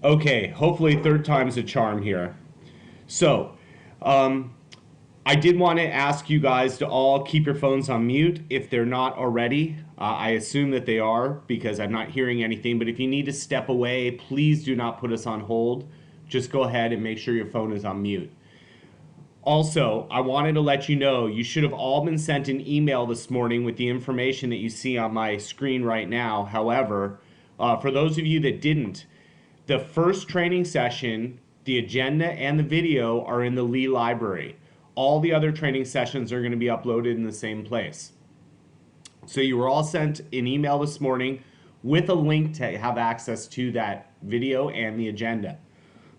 Okay, hopefully third time's a charm here. So, um, I did want to ask you guys to all keep your phones on mute if they're not already. I assume that they are because I'm not hearing anything, but if you need to step away, please do not put us on hold. Just go ahead and make sure your phone is on mute. Also, I wanted to let you know you should have all been sent an email this morning with the information that you see on my screen right now. However, for those of you that didn't, the first training session, the agenda, and the video are in the Lee library. All the other training sessions are going to be uploaded in the same place. So you were all sent an email this morning with a link to have access to that video and the agenda.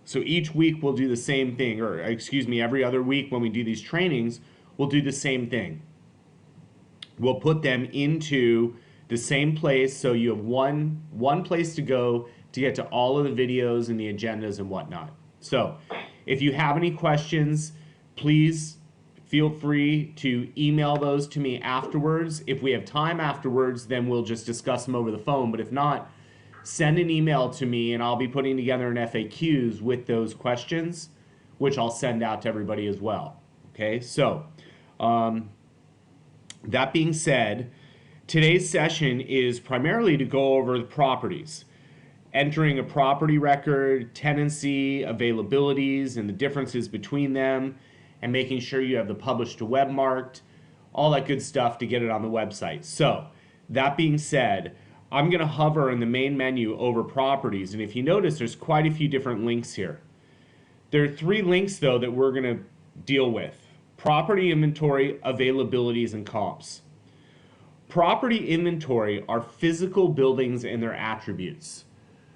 So each week we'll do the same thing, or excuse me, every other week when we do these trainings, we'll do the same thing. We'll put them into the same place so you have one place to go to get to all of the videos and the agendas and whatnot. So if you have any questions, please feel free to email those to me afterwards. If we have time afterwards, then we'll just discuss them over the phone. But if not, send an email to me and I'll be putting together an FAQs with those questions, which I'll send out to everybody as well. Okay, so that being said, today's session is primarily to go over the properties. Entering a property record, tenancy, availabilities, and the differences between them, and making sure you have the published to web marked, all that good stuff to get it on the website. So, that being said, I'm going to hover in the main menu over properties, and if you notice, there's quite a few different links here. There are 3 links, though, that we're going to deal with. Property inventory, availabilities, and comps. Property inventory are physical buildings and their attributes.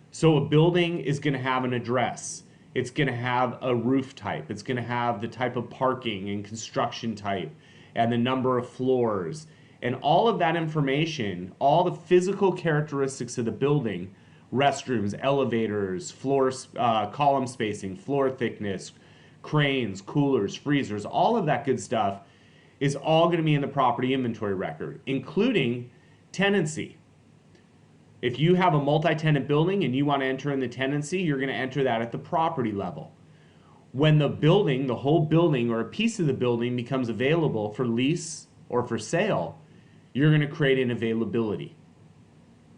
So a building is going to have an address. It's going to have a roof type. It's going to have the type of parking and construction type and the number of floors. And all of that information, all the physical characteristics of the building, restrooms, elevators, floors, column spacing, floor thickness, cranes, coolers, freezers, all of that good stuff is all going to be in the property inventory record, including tenancy. If you have a multi-tenant building and you want to enter in the tenancy, you're going to enter that at the property level. When the building, the whole building or a piece of the building becomes available for lease or for sale, you're going to create an availability.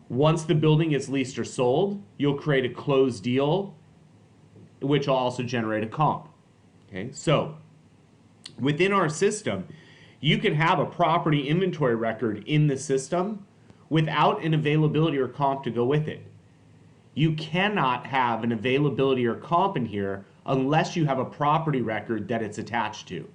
Once the building is leased or sold, you'll create a closed deal, which will also generate a comp. Okay, so within our system, you can have a property inventory record in the system without an availability or comp to go with it. You cannot have an availability or comp in here unless you have a property record that it's attached to.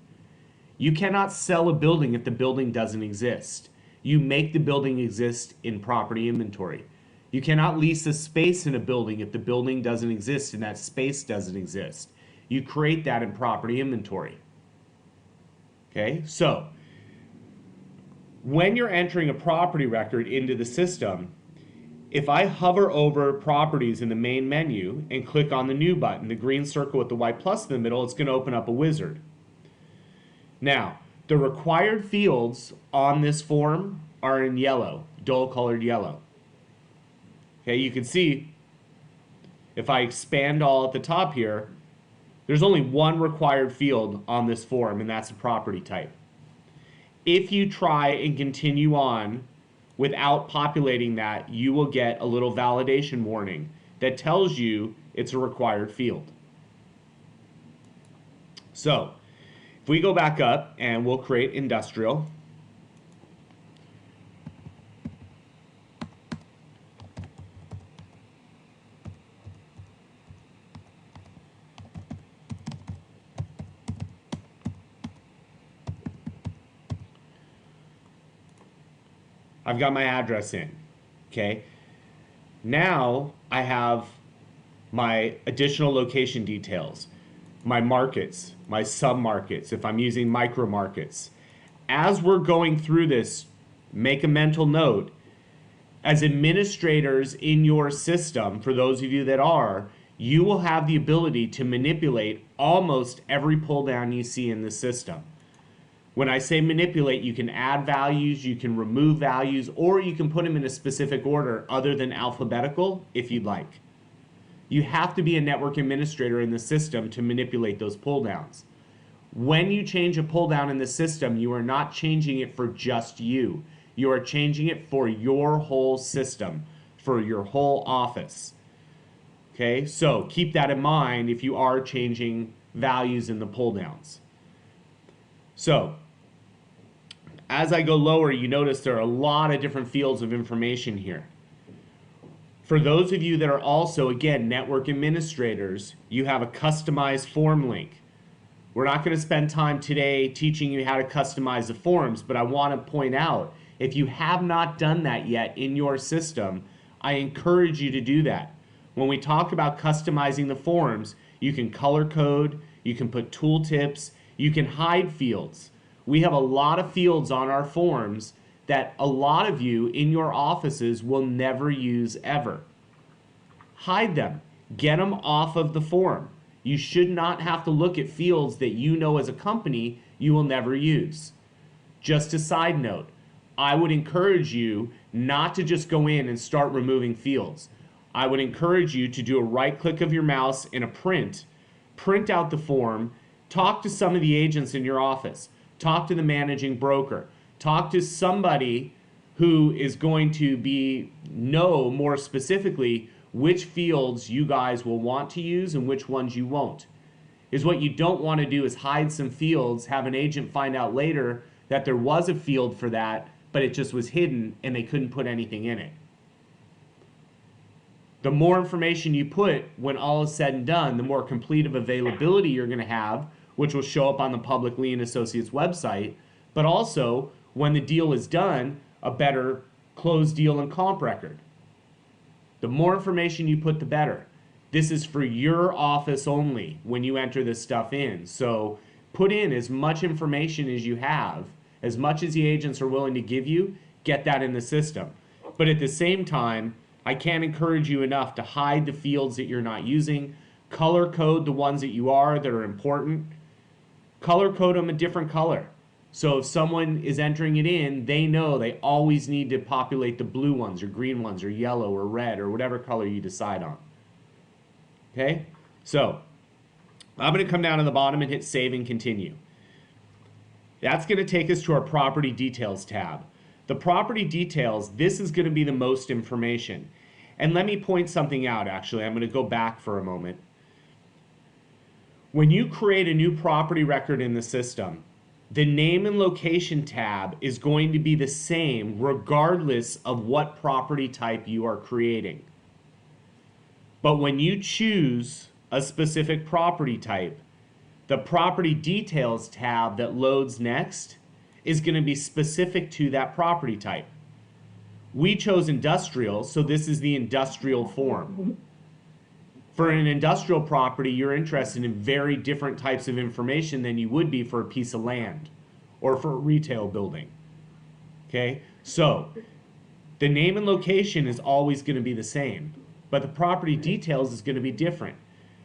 You cannot sell a building if the building doesn't exist. You make the building exist in property inventory. You cannot lease a space in a building if the building doesn't exist and that space doesn't exist. You create that in property inventory. Okay, so when you're entering a property record into the system, if I hover over properties in the main menu and click on the new button, the green circle with the white plus in the middle, it's going to open up a wizard. Now, the required fields on this form are in yellow, dull colored yellow. Okay, you can see if I expand all at the top here, there's only one required field on this form, and that's the property type. If you try and continue on without populating that, you will get a little validation warning that tells you it's a required field. So, if we go back up and we'll create industrial. I've got my address in, okay? Now I have my additional location details, my markets, my sub-markets, if I'm using micro markets. As we're going through this, make a mental note, as administrators in your system, for those of you that are, you will have the ability to manipulate almost every pull down you see in the system. When I say manipulate, you can add values, you can remove values, or you can put them in a specific order other than alphabetical if you'd like. You have to be a network administrator in the system to manipulate those pull downs. When you change a pull down in the system, you are not changing it for just you. You are changing it for your whole system, for your whole office. Okay, so keep that in mind if you are changing values in the pull downs. So, as I go lower, you notice there are a lot of different fields of information here. For those of you that are also, again, network administrators, you have a customized form link. We're not going to spend time today teaching you how to customize the forms, but I want to point out, if you have not done that yet in your system, I encourage you to do that. When we talk about customizing the forms, you can color code, you can put tooltips, you can hide fields. We have a lot of fields on our forms that a lot of you in your offices will never use ever. Hide them. Get them off of the form. You should not have to look at fields that you know as a company you will never use. Just a side note, I would encourage you not to just go in and start removing fields. I would encourage you to do a right click of your mouse in a print out the form, talk to some of the agents in your office, talk to the managing broker, talk to somebody who is going to know more specifically which fields you guys will want to use and which ones you won't. Is what you don't want to do is hide some fields, have an agent find out later that there was a field for that, but it just was hidden and they couldn't put anything in it. The more information you put when all is said and done, the more complete of availability you're going to have, which will show up on the Public Lee & Associates website, but also when the deal is done, a better closed deal and comp record. The more information you put, the better. This is for your office only when you enter this stuff in. So put in as much information as you have, as much as the agents are willing to give you, get that in the system. But at the same time, I can't encourage you enough to hide the fields that you're not using, color code the ones that you are that are important, color code them a different color. So if someone is entering it in, they know they always need to populate the blue ones or green ones or yellow or red or whatever color you decide on. Okay? So I'm going to come down to the bottom and hit save and continue. That's going to take us to our property details tab. The property details, this is going to be the most information. And let me point something out actually. I'm going to go back for a moment. When you create a new property record in the system, the name and location tab is going to be the same regardless of what property type you are creating. But when you choose a specific property type, the property details tab that loads next is going to be specific to that property type. We chose industrial, so this is the industrial form. For an industrial property, you're interested in very different types of information than you would be for a piece of land or for a retail building. Okay, so the name and location is always going to be the same, but the property details is going to be different.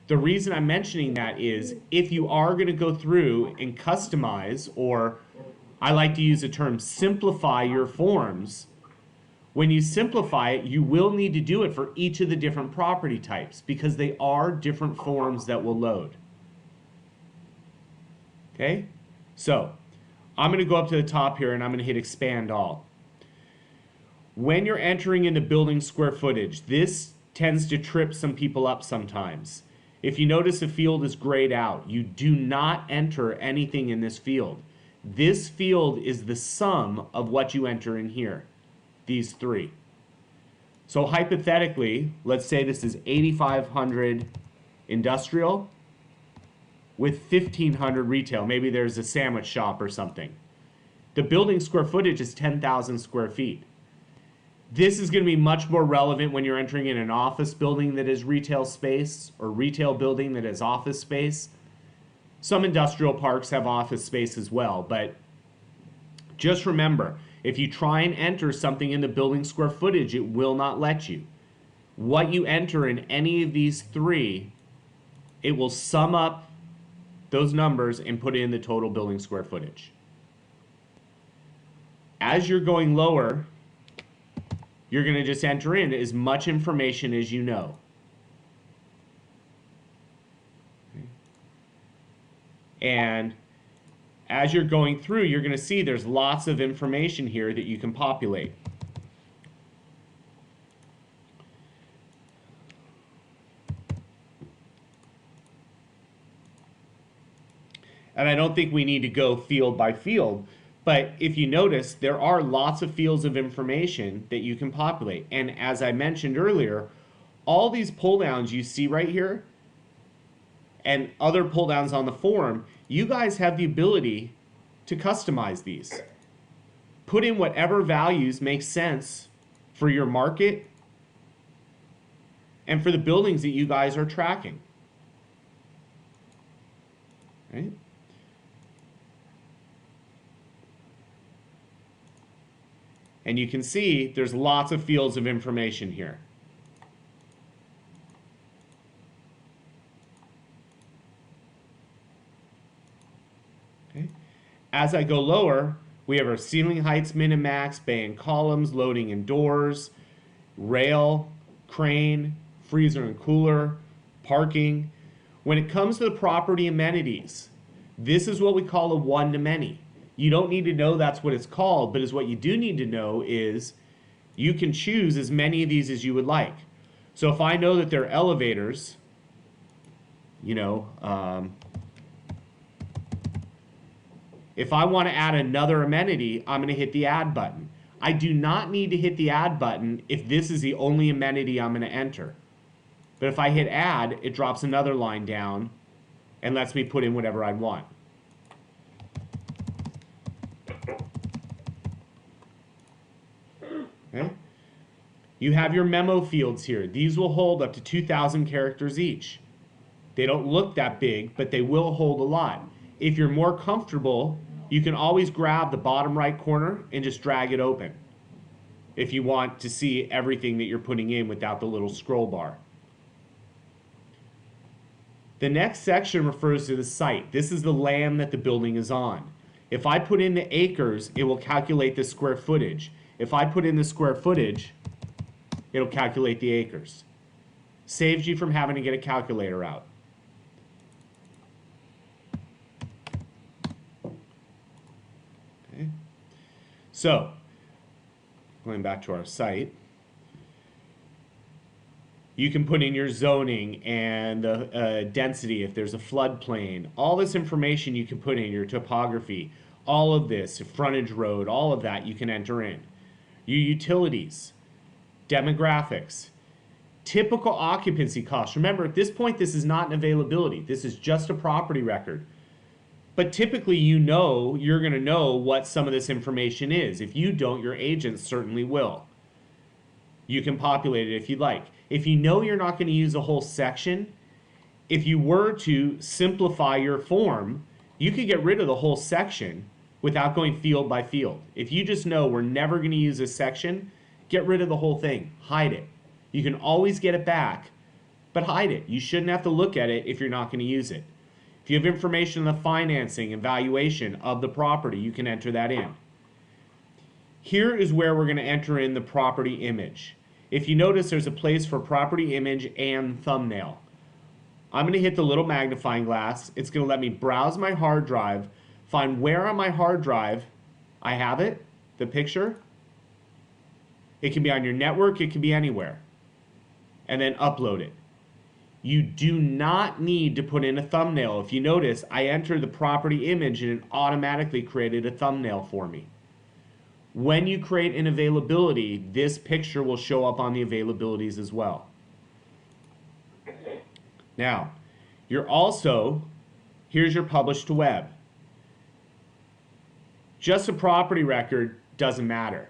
The reason I'm mentioning that is if you are going to go through and customize, or I like to use the term simplify your forms, when you simplify it, you will need to do it for each of the different property types because they are different forms that will load. Okay, so I'm going to go up to the top here and I'm going to hit expand all. When you're entering into building square footage, this tends to trip some people up sometimes. If you notice a field is grayed out, you do not enter anything in this field. This field is the sum of what you enter in here. These three. So hypothetically, let's say this is 8,500 industrial with 1,500 retail. Maybe there's a sandwich shop or something. The building square footage is 10,000 square feet. This is going to be much more relevant when you're entering in an office building that is retail space or retail building that is office space. Some industrial parks have office space as well, but just remember, if you try and enter something in the building square footage, it will not let you. What you enter in any of these three, it will sum up those numbers and put in the total building square footage. As you're going lower, you're going to just enter in as much information as you know. And as you're going through, you're going to see there's lots of information here that you can populate. And I don't think we need to go field by field, but if you notice, there are lots of fields of information that you can populate. And as I mentioned earlier, all these pull downs you see right here and other pull downs on the form, you guys have the ability to customize these. Put in whatever values make sense for your market and for the buildings that you guys are tracking. Right? And you can see there's lots of fields of information here. Okay. As I go lower, we have our ceiling heights, min and max, bay and columns, loading and doors, rail, crane, freezer and cooler, parking. When it comes to the property amenities, this is what we call a one-to-many. You don't need to know that's what it's called, but is what you do need to know is you can choose as many of these as you would like. So if I know that they're elevators, you know, if I want to add another amenity, I'm going to hit the add button. I do not need to hit the add button if this is the only amenity I'm going to enter. But if I hit add, it drops another line down and lets me put in whatever I want. Okay. You have your memo fields here. These will hold up to 2,000 characters each. They don't look that big, but they will hold a lot. If you're more comfortable, you can always grab the bottom right corner and just drag it open if you want to see everything that you're putting in without the little scroll bar. The next section refers to the site. This is the land that the building is on. If I put in the acres, it will calculate the square footage. If I put in the square footage, it'll calculate the acres. Saves you from having to get a calculator out. Okay. So, going back to our site, you can put in your zoning and the density if there's a floodplain. All this information you can put in, your topography, all of this, frontage road, all of that you can enter in. Your utilities, demographics, typical occupancy costs. Remember, at this point, this is not an availability. This is just a property record. But typically, you're going to know what some of this information is. If you don't, your agent certainly will. You can populate it if you'd like. If you know you're not going to use a whole section, if you were to simplify your form, you could get rid of the whole section without going field by field. If you just know we're never going to use this section, get rid of the whole thing. Hide it. You can always get it back, but hide it. You shouldn't have to look at it if you're not going to use it. If you have information on the financing and valuation of the property, you can enter that in. Here is where we're going to enter in the property image. If you notice, there's a place for property image and thumbnail. I'm going to hit the little magnifying glass. It's going to let me browse my hard drive, find where on my hard drive I have it, the picture. It can be on your network, it can be anywhere. And then upload it. You do not need to put in a thumbnail. If you notice, I entered the property image and it automatically created a thumbnail for me. When you create an availability, this picture will show up on the availabilities as well. Now, here's your publish to web. Just a property record doesn't matter.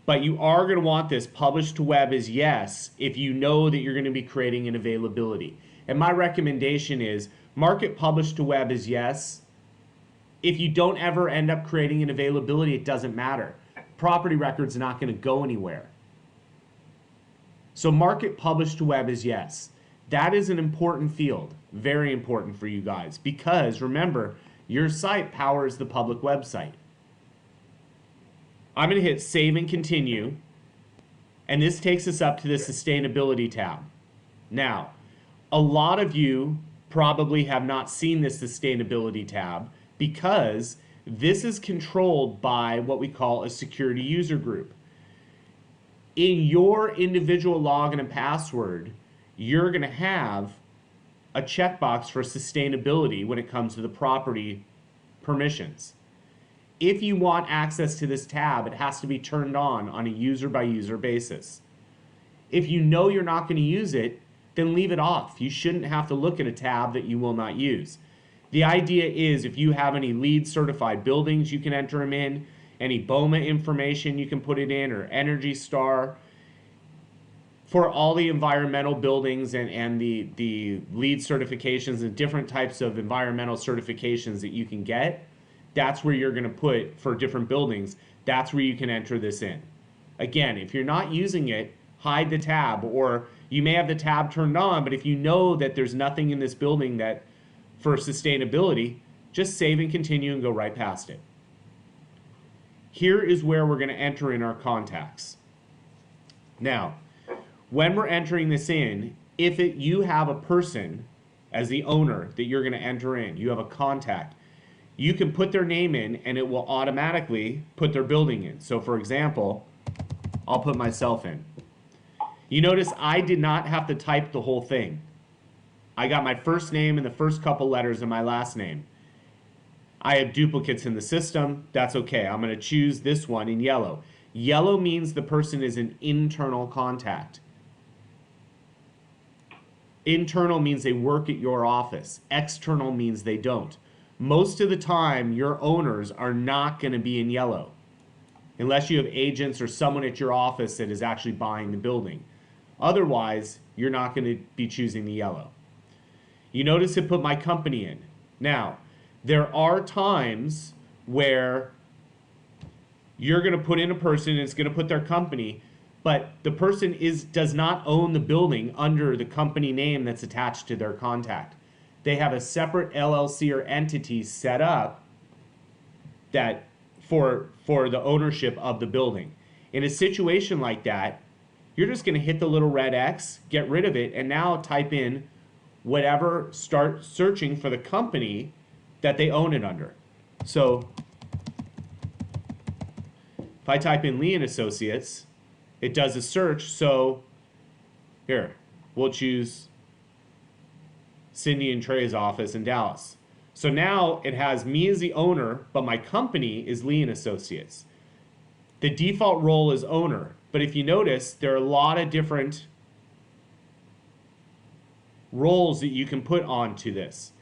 But you are going to want this published to web as yes if you know that you're going to be creating an availability. And my recommendation is mark it published to web as yes. If you don't ever end up creating an availability, it doesn't matter. Property record's not going to go anywhere. So mark it published to web as yes. That is an important field, very important for you guys, because remember, your site powers the public website. I'm going to hit save and continue, and this takes us up to the sustainability tab. Now, a lot of you probably have not seen this sustainability tab because this is controlled by what we call a security user group. In your individual login and password, you're going to have a checkbox for sustainability when it comes to the property permissions. If you want access to this tab, it has to be turned on a user by user basis. If you know you're not going to use it, then leave it off. You shouldn't have to look at a tab that you will not use. The idea is if you have any LEED certified buildings, you can enter them in. Any BOMA information, you can put it in, or Energy Star. For all the environmental buildings and the LEED certifications and different types of environmental certifications that you can get, that's where you're going to put for different buildings. That's where you can enter this in. Again, if you're not using it, hide the tab, or you may have the tab turned on, but if you know that there's nothing in this building that for sustainability, just save and continue and go right past it. Here is where we're going to enter in our contacts. Now, when we're entering this in, if you have a person as the owner that you're going to enter in, you have a contact, you can put their name in and it will automatically put their building in. So for example, I'll put myself in. You notice I did not have to type the whole thing. I got my first name and the first couple letters of my last name. I have duplicates in the system. That's okay. I'm going to choose this one in yellow. Yellow means the person is an internal contact. Internal means they work at your office. External means they don't. Most of the time, your owners are not going to be in yellow unless you have agents or someone at your office that is actually buying the building. Otherwise, you're not going to be choosing the yellow. You notice it put my company in. Now, there are times where you're going to put in a person and it's going to put their company, but the person does not own the building under the company name that's attached to their contact. They have a separate LLC or entity set up that for the ownership of the building. In a situation like that, you're just going to hit the little red X, get rid of it, and now type in whatever, start searching for the company that they own it under. So if I type in Lee and Associates, it does a search. So here, we'll choose Cindy and Trey's office in Dallas. So now it has me as the owner, but my company is Lee and Associates. The default role is owner, but if you notice, there are a lot of different roles that you can put onto this.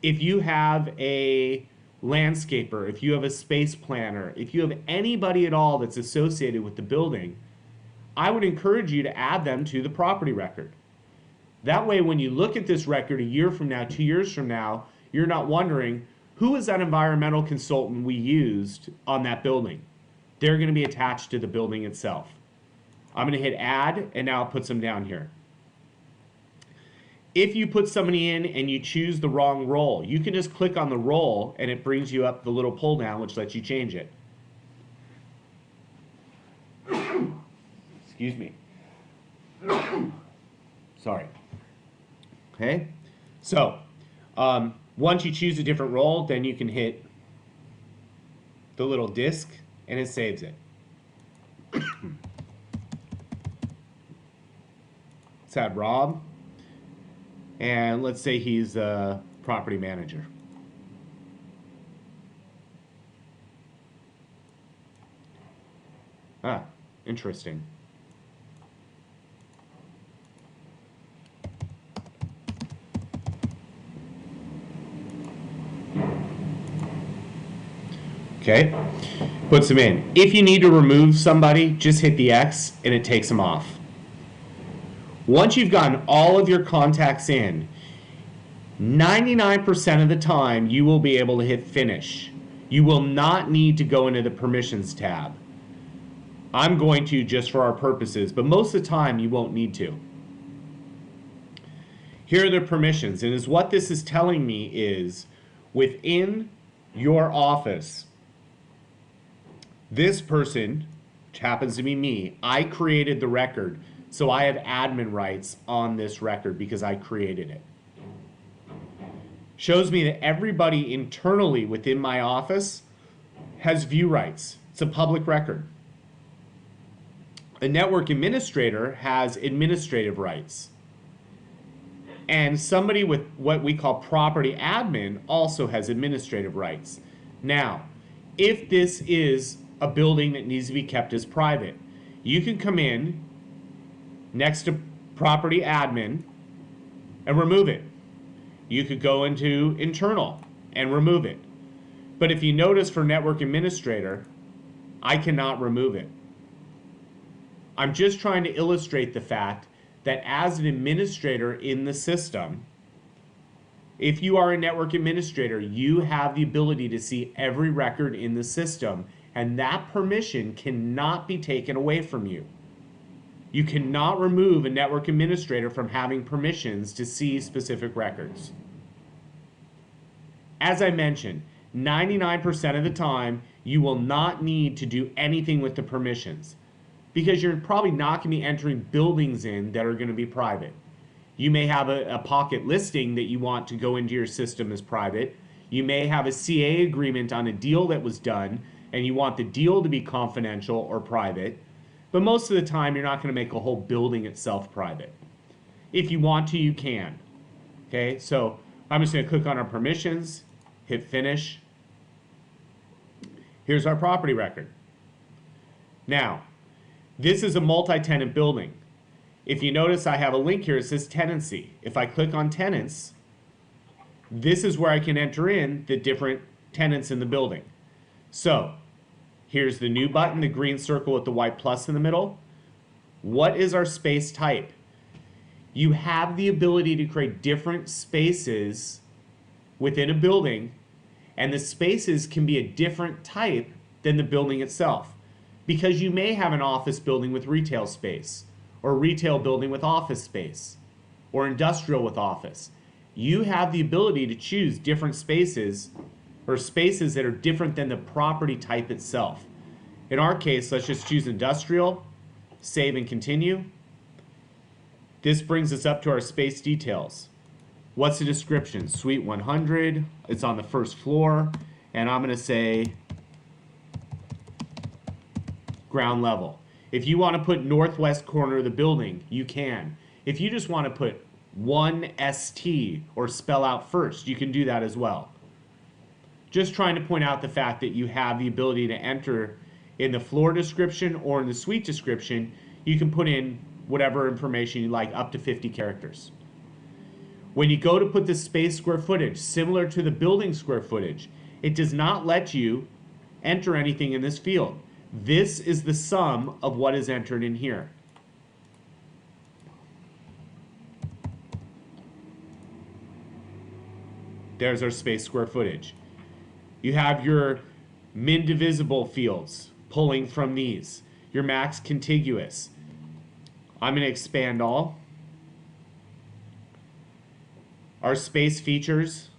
If you have a landscaper, if you have a space planner, if you have anybody at all that's associated with the building, I would encourage you to add them to the property record. That way, when you look at this record a year from now, 2 years from now, you're not wondering, who is that environmental consultant we used on that building? They're going to be attached to the building itself. I'm going to hit add, and now it puts them down here. If you put somebody in and you choose the wrong role, you can just click on the role and it brings you up the little pull down which lets you change it. Excuse me. Sorry. Okay, so once you choose a different role, then you can hit the little disc and it saves it. Let's add Rob. And let's say he's a property manager. Ah, interesting. Okay, puts them in. If you need to remove somebody, just hit the X and it takes them off. Once you've gotten all of your contacts in, 99% of the time you will be able to hit finish. You will not need to go into the permissions tab. I'm going to just for our purposes, but most of the time you won't need to. Here are the permissions, and what this is telling me is within your office, this person, which happens to be me, I created the record. So I have admin rights on this record because I created it. Shows me that everybody internally within my office has view rights. It's a public record. A network administrator has administrative rights. And somebody with what we call property admin also has administrative rights. Now, if this is a building that needs to be kept as private, you can come in next to property admin and remove it. You could go into internal and remove it. But if you notice for network administrator, I cannot remove it. I'm just trying to illustrate the fact that as an administrator in the system, if you are a network administrator, you have the ability to see every record in the system, and that permission cannot be taken away from you. You cannot remove a network administrator from having permissions to see specific records. As I mentioned, 99% of the time, you will not need to do anything with the permissions because you're probably not going to be entering buildings in that are going to be private. You may have a pocket listing that you want to go into your system as private. You may have a CA agreement on a deal that was done and you want the deal to be confidential or private. But most of the time, you're not going to make a whole building itself private. If you want to, you can. Okay, so I'm just going to click on our permissions, hit finish. Here's our property record. Now, this is a multi-tenant building. If you notice, I have a link here, it says tenancy. If I click on tenants, this is where I can enter in the different tenants in the building. So, here's the new button, the green circle with the white plus in the middle. What is our space type? You have the ability to create different spaces within a building, and the spaces can be a different type than the building itself. Because you may have an office building with retail space, or a retail building with office space, or industrial with office. You have the ability to choose different spaces, or spaces that are different than the property type itself. In our case, let's just choose industrial, save and continue. This brings us up to our space details. What's the description? Suite 100, it's on the first floor, and I'm gonna say ground level. If you wanna put northwest corner of the building, you can. If you just wanna put 1ST or spell out first, you can do that as well. Just trying to point out the fact that you have the ability to enter in the floor description or in the suite description, you can put in whatever information you like, up to 50 characters. When you go to put the space square footage, similar to the building square footage, it does not let you enter anything in this field. This is the sum of what is entered in here. There's our space square footage. You have your min divisible fields pulling from these. Your max contiguous. I'm going to expand all. Our space features,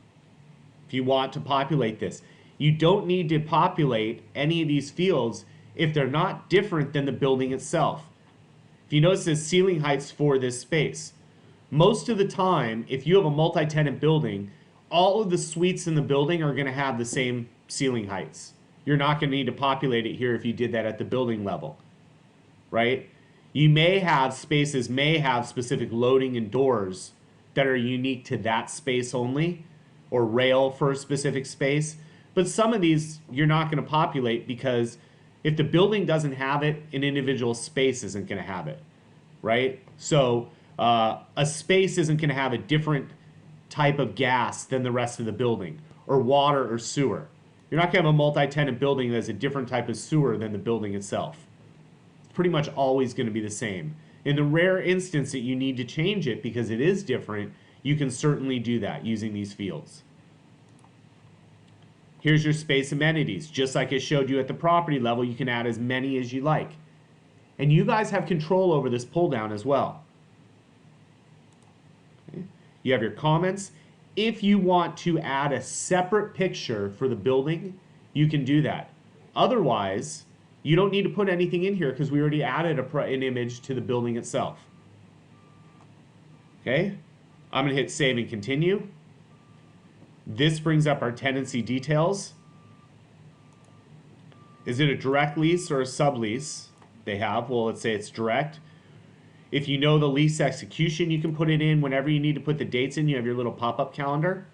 if you want to populate this. You don't need to populate any of these fields if they're not different than the building itself. If you notice the ceiling heights for this space. Most of the time, if you have a multi-tenant building, all of the suites in the building are going to have the same ceiling heights. You're not going to need to populate it here if you did that at the building level, right? You may have spaces, may have specific loading and doors that are unique to that space only, or rail for a specific space. But some of these you're not going to populate because if the building doesn't have it, an individual space isn't going to have it, right? So a space isn't going to have a different type of gas than the rest of the building, or water or sewer. You're not going to have a multi-tenant building that has a different type of sewer than the building itself. It's pretty much always going to be the same. In the rare instance that you need to change it because it is different, you can certainly do that using these fields. Here's your space amenities. Just like I showed you at the property level, you can add as many as you like. And you guys have control over this pull down as well. Okay. You have your comments. If you want to add a separate picture for the building, you can do that. Otherwise, you don't need to put anything in here because we already added an image to the building itself. Okay, I'm going to hit save and continue. This brings up our tenancy details. Is it a direct lease or a sublease they have? Well, let's say it's direct. If you know the lease execution, you can put it in whenever you need to put the dates in. You have your little pop-up calendar.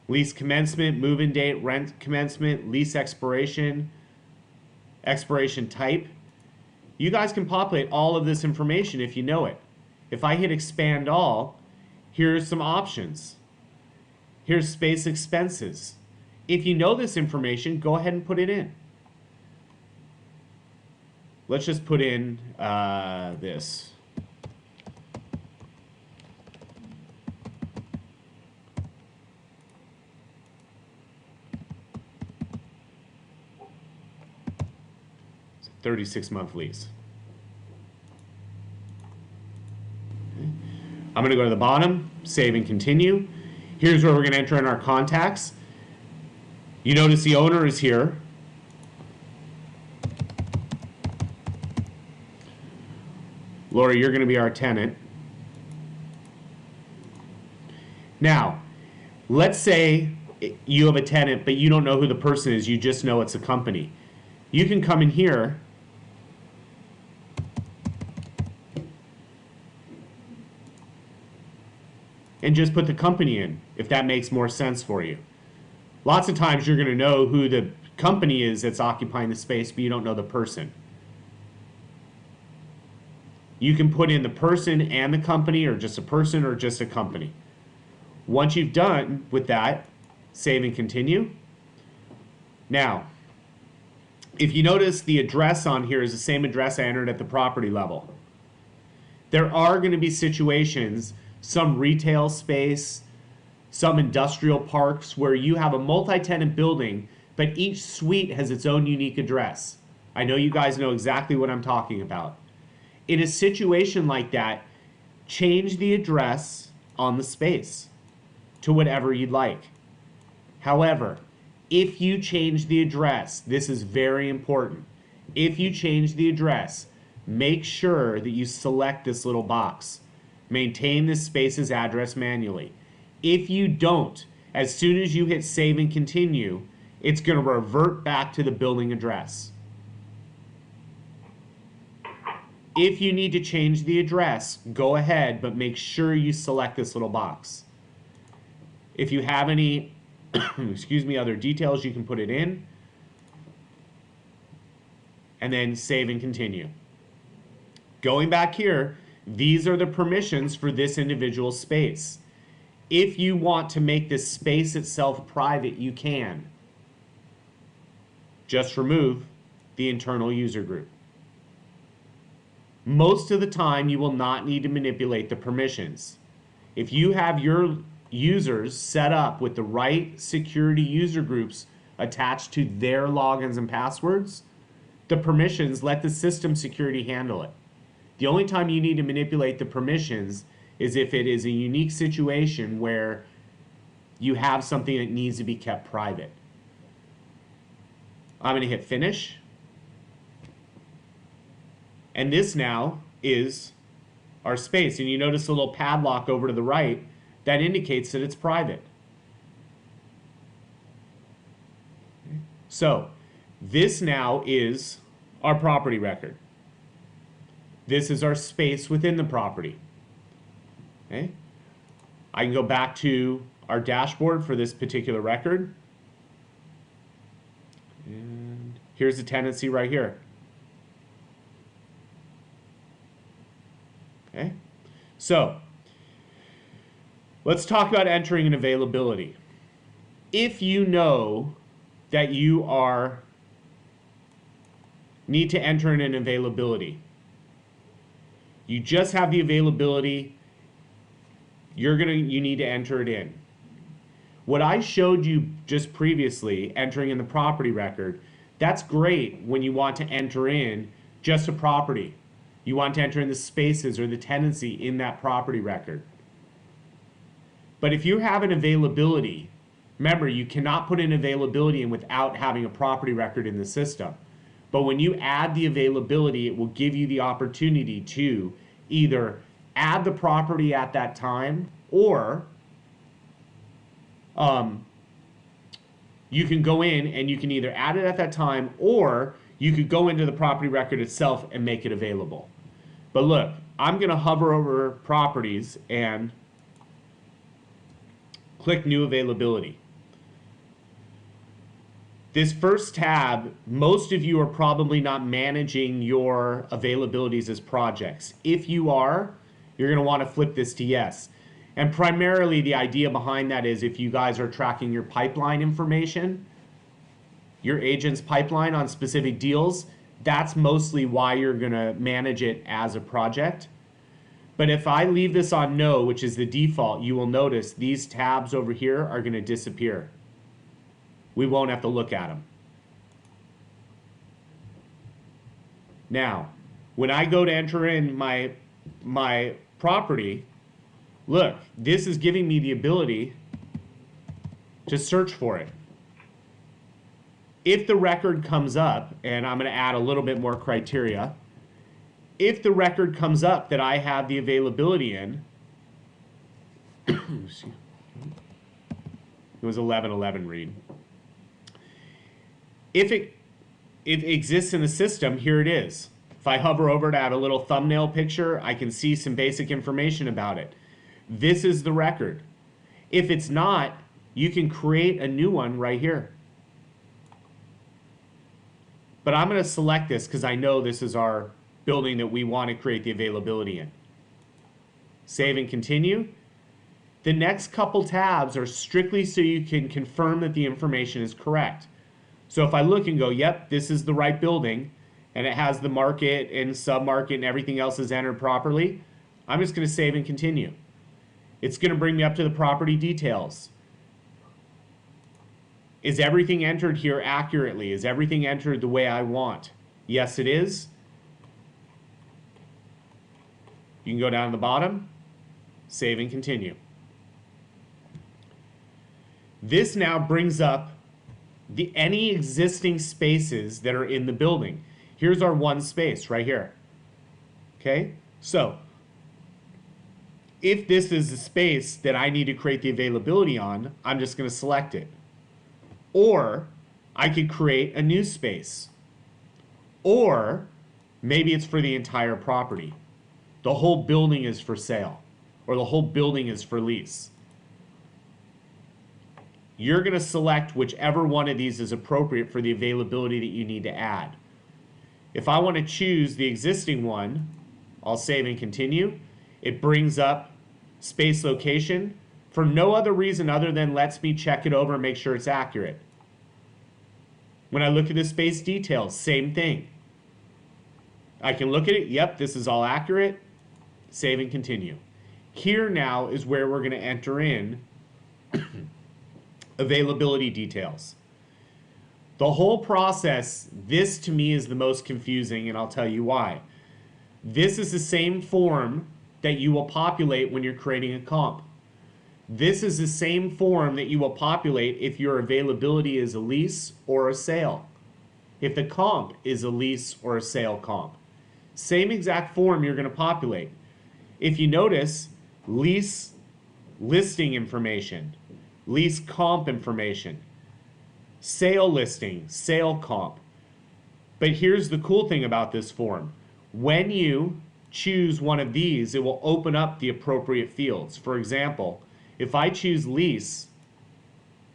Lease commencement, move-in date, rent commencement, lease expiration, expiration type. You guys can populate all of this information if you know it. If I hit expand all, here's some options. Here's space expenses. If you know this information, go ahead and put it in. Let's just put in this. It's a 36-month lease. Okay. I'm going to go to the bottom, save and continue. Here's where we're going to enter in our contacts. You notice the owner is here. Laura, you're going to be our tenant. Now, let's say you have a tenant, but you don't know who the person is. You just know it's a company. You can come in here and just put the company in, if that makes more sense for you. Lots of times you're going to know who the company is that's occupying the space, but you don't know the person. You can put in the person and the company, or just a person or just a company. Once you've done with that, save and continue. Now, if you notice, the address on here is the same address I entered at the property level. There are going to be situations, some retail space, some industrial parks, where you have a multi-tenant building, but each suite has its own unique address. I know you guys know exactly what I'm talking about. In a situation like that, change the address on the space to whatever you'd like. However, if you change the address, this is very important. If you change the address, make sure that you select this little box. Maintain this space's address manually. If you don't, as soon as you hit save and continue, it's going to revert back to the building address. If you need to change the address, go ahead, but make sure you select this little box. If you have any, excuse me, other details, you can put it in. And then save and continue. Going back here, these are the permissions for this individual space. If you want to make this space itself private, you can. Just remove the internal user group. Most of the time, you will not need to manipulate the permissions. If you have your users set up with the right security user groups attached to their logins and passwords, the permissions, let the system security handle it. The only time you need to manipulate the permissions is if it is a unique situation where you have something that needs to be kept private. I'm going to hit finish. And this now is our space. And you notice a little padlock over to the right that indicates that it's private. So this now is our property record. This is our space within the property. Okay. I can go back to our dashboard for this particular record. And here's the tenancy right here. Okay. So let's talk about entering an availability. If you know that you need to enter in an availability, you just have the availability, you need to enter it in. What I showed you just previously, entering in the property record, that's great when you want to enter in just a property. You want to enter in the spaces or the tenancy in that property record. But if you have an availability, remember, you cannot put an availability in without having a property record in the system. But when you add the availability, it will give you the opportunity to either add the property at that time or you can go in and you can either add it at that time, or you could go into the property record itself and make it available. But look, I'm going to hover over properties and click new availability. This first tab, most of you are probably not managing your availabilities as projects. If you are, you're going to want to flip this to yes. And primarily the idea behind that is if you guys are tracking your pipeline information, your agent's pipeline on specific deals, that's mostly why you're going to manage it as a project. But if I leave this on no, which is the default, you will notice these tabs over here are going to disappear. We won't have to look at them. Now, when I go to enter in my property, look, this is giving me the ability to search for it. If the record comes up, and I'm going to add a little bit more criteria, if the record comes up that I have the availability in, it was 1111 read. If it exists in the system, here it is. If I hover over to add a little thumbnail picture, I can see some basic information about it. This is the record. If it's not, you can create a new one right here. But I'm going to select this because I know this is our building that we want to create the availability in. Save and continue. The next couple tabs are strictly so you can confirm that the information is correct. So if I look and go, yep, this is the right building, and it has the market and sub-market and everything else is entered properly, I'm just going to save and continue. It's going to bring me up to the property details. Is everything entered here accurately? Is everything entered the way I want? Yes, it is. You can go down to the bottom, save and continue. This now brings up any existing spaces that are in the building. Here's our one space right here. Okay, so if this is the space that I need to create the availability on, I'm just going to select it. Or I could create a new space. Or maybe it's for the entire property. The whole building is for sale, or the whole building is for lease. You're going to select whichever one of these is appropriate for the availability that you need to add. If I want to choose the existing one, I'll save and continue. It brings up space location for no other reason other than lets me check it over and make sure it's accurate. When I look at the space details, same thing. I can look at it, yep, this is all accurate, save and continue. Here now is where we're going to enter in availability details. The whole process, this to me is the most confusing, and I'll tell you why. This is the same form that you will populate when you're creating a comp. This is the same form that you will populate if your availability is a lease or a sale. If the comp is a lease or a sale comp. Same exact form you're going to populate. If you notice, lease listing information, lease comp information, sale listing, sale comp. But here's the cool thing about this form. When you choose one of these, it will open up the appropriate fields. For example, if I choose lease,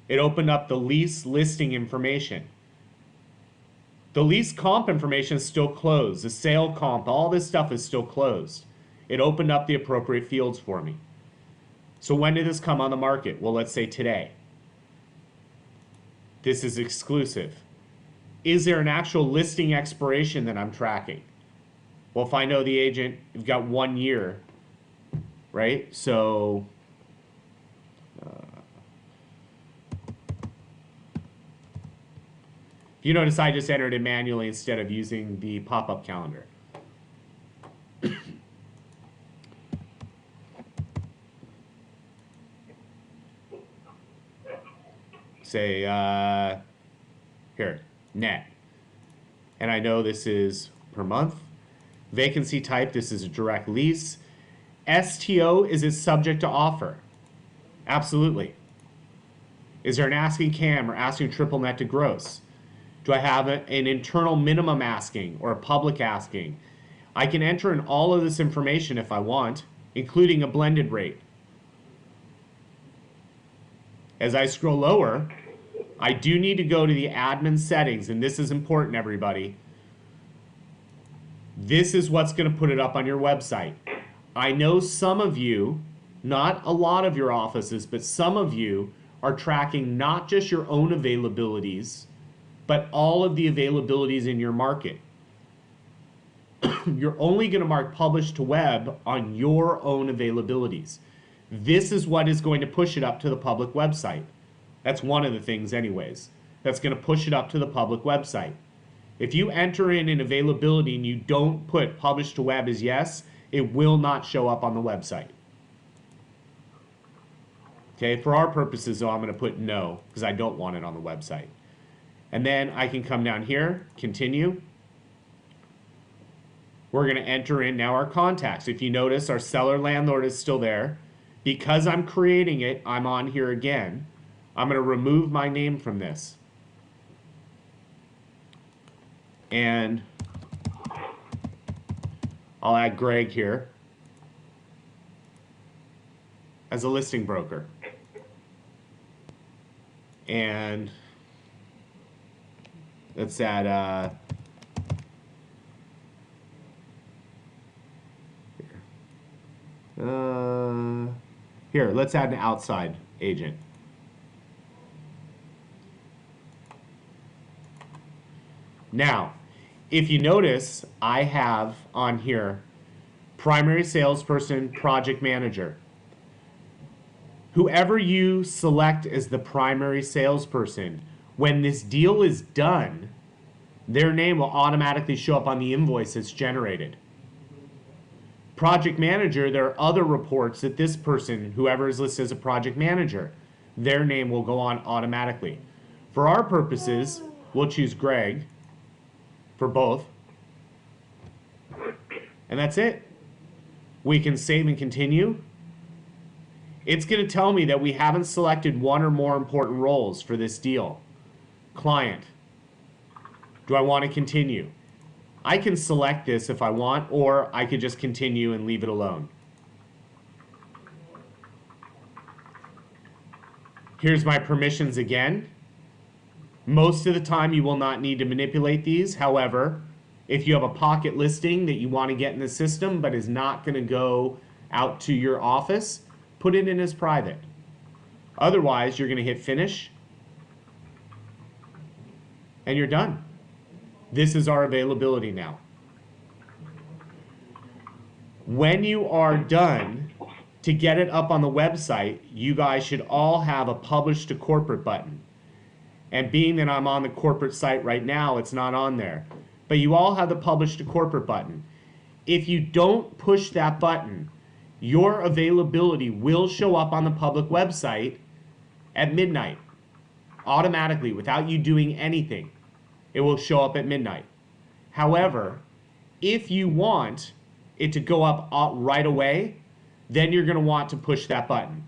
it opened up the lease listing information. The lease comp information is still closed. The sale comp, all this stuff is still closed. It opened up the appropriate fields for me. So when did this come on the market? Well, let's say today. This is exclusive. Is there an actual listing expiration that I'm tracking? Well, if I know the agent, you've got 1 year, right? So you notice I just entered it manually instead of using the pop-up calendar. Say, here, net. And I know this is per month. Vacancy type, this is a direct lease. STO, is it subject to offer? Absolutely. Is there an asking CAM or asking triple net to gross? Do I have an internal minimum asking or a public asking? I can enter in all of this information if I want, including a blended rate. As I scroll lower, I do need to go to the admin settings, and this is important, everybody. This is what's going to put it up on your website. I know some of you, not a lot of your offices, but some of you are tracking not just your own availabilities, but all of the availabilities in your market. You're only going to mark publish to web on your own availabilities. This is what is going to push it up to the public website. That's one of the things anyways. That's going to push it up to the public website. If you enter in an availability and you don't put publish to web as yes, it will not show up on the website. Okay, for our purposes though, I'm going to put no because I don't want it on the website. And then I can come down here, continue. We're going to enter in now our contacts. If you notice, our seller landlord is still there. Because I'm creating it, I'm on here again. I'm going to remove my name from this. And I'll add Greg here as a listing broker. And let's add here, let's add an outside agent. Now, if you notice, I have on here primary salesperson, project manager. Whoever you select as the primary salesperson, when this deal is done, their name will automatically show up on the invoice that's generated. Project manager, there are other reports that this person, whoever is listed as a project manager, their name will go on automatically. For our purposes, we'll choose Greg for both. And that's it. We can save and continue. It's going to tell me that we haven't selected one or more important roles for this deal. Client. Do I want to continue? I can select this if I want, or I could just continue and leave it alone. Here's my permissions again. Most of the time you will not need to manipulate these. However, if you have a pocket listing that you want to get in the system but is not going to go out to your office, put it in as private. Otherwise, you're going to hit finish and you're done. This is our availability now. When you are done, to get it up on the website, you guys should all have a publish to corporate button. And being that I'm on the corporate site right now, it's not on there. But you all have the publish to corporate button. If you don't push that button, your availability will show up on the public website at midnight. Automatically, without you doing anything. It will show up at midnight. However, if you want it to go up right away, then you're going to want to push that button.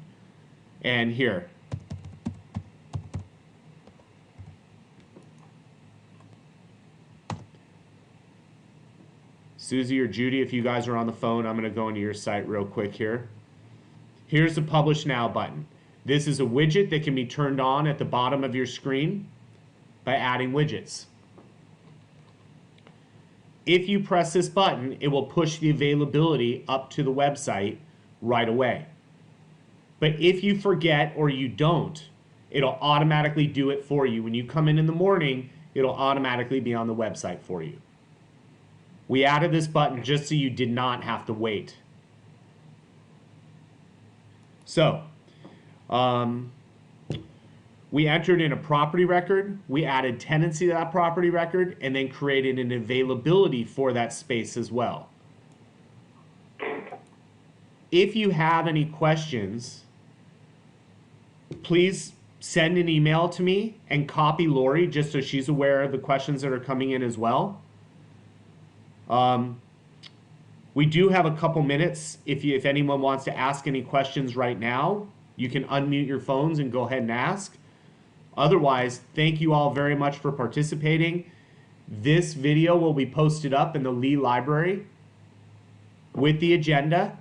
And here. Susie or Judy, if you guys are on the phone, I'm going to go into your site real quick here. Here's the Publish Now button. This is a widget that can be turned on at the bottom of your screen by adding widgets. If you press this button, it will push the availability up to the website right away. But if you forget or you don't, it'll automatically do it for you. When you come in the morning, it'll automatically be on the website for you. We added this button just so you did not have to wait. So, we entered in a property record, we added tenancy to that property record, and then created an availability for that space as well. If you have any questions, please send an email to me and copy Lori just so she's aware of the questions that are coming in as well. We do have a couple minutes. If anyone wants to ask any questions right now, you can unmute your phones and go ahead and ask. Otherwise, thank you all very much for participating. This video will be posted up in the Lee library with the agenda.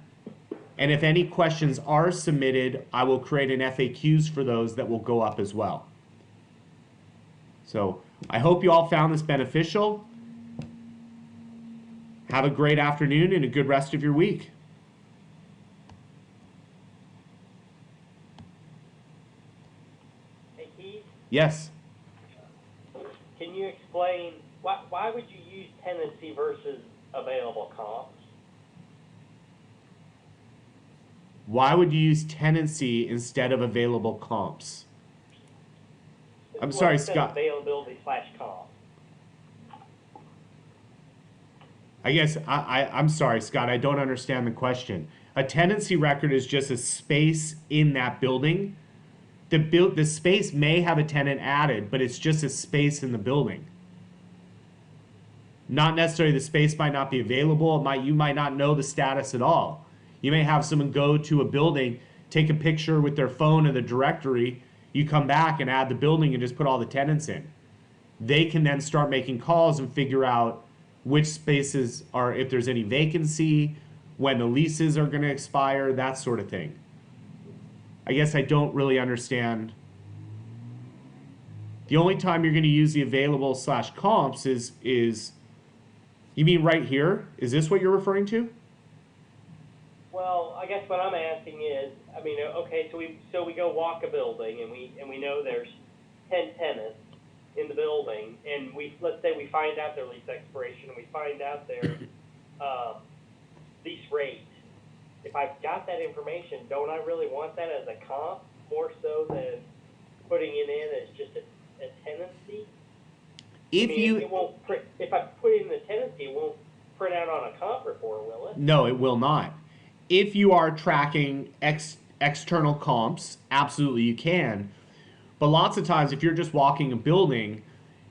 And if any questions are submitted, I will create an FAQs for those that will go up as well. So I hope you all found this beneficial. Have a great afternoon and a good rest of your week. Hey Keith, Yes. can you explain why would you use tenancy versus available comps? Why would you use tenancy instead of available comps? I'm sorry, Instead of Scott. availability slash comp. I guess I'm sorry, Scott. I don't understand the question. A tenancy record is just a space in that building. The space may have a tenant added, but it's just a space in the building. Not necessarily the space might not be available. You might not know the status at all. You may have someone go to a building, take a picture with their phone of the directory. You come back and add the building and just put all the tenants in. They can then start making calls and figure out which spaces are, if there's any vacancy, when the leases are going to expire, that sort of thing. I guess I don't really understand. The only time you're going to use the available slash comps is you mean right here? Is this what you're referring to? Well, I guess what I'm asking is, I mean, okay, so we go walk a building and we know there's 10 tenants in the building, and let's say we find out their lease expiration and we find out their lease rate. If I've got that information, don't I really want that as a comp more so than putting it in as just a tenancy? It won't print, if I put in the tenancy, it won't print out on a comp report, will it? No, it will not. If you are tracking external comps, absolutely you can. But lots of times, if you're just walking a building,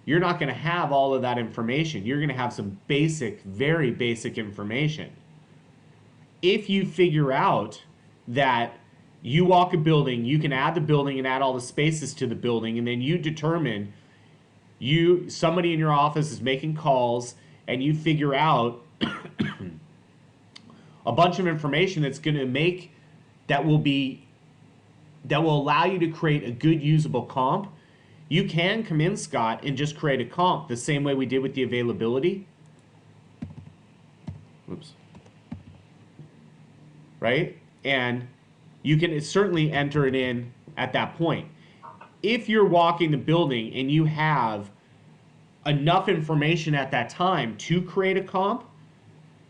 you're not going to have all of that information. You're going to have some basic, very basic information. If you figure out that you walk a building, you can add the building and add all the spaces to the building, and then you determine somebody in your office is making calls, and you figure out a bunch of information that's going to that will allow you to create a good usable comp. You can come in, Scott, and just create a comp the same way we did with the availability. Oops. Right? And you can certainly enter it in at that point. If you're walking the building and you have enough information at that time to create a comp,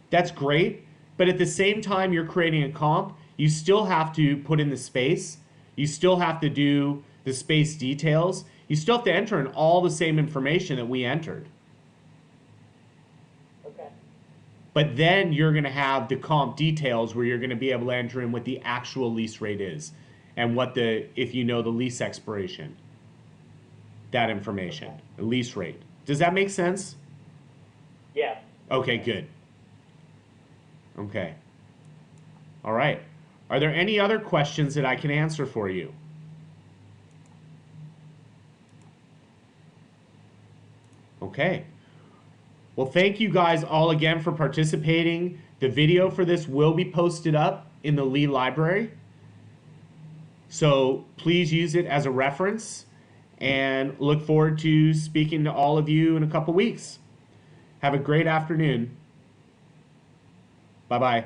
that's great. But at the same time you're creating a comp, you still have to put in the space. You still have to do the space details. You still have to enter in all the same information that we entered. Okay. But then you're going to have the comp details where you're going to be able to enter in what the actual lease rate is and if you know the lease expiration, that information, okay. The lease rate. Does that make sense? Yeah. Okay, good. Okay. All right. Are there any other questions that I can answer for you? Okay. Well, thank you guys all again for participating. The video for this will be posted up in the Lee library. So please use it as a reference, and look forward to speaking to all of you in a couple weeks. Have a great afternoon. Bye-bye.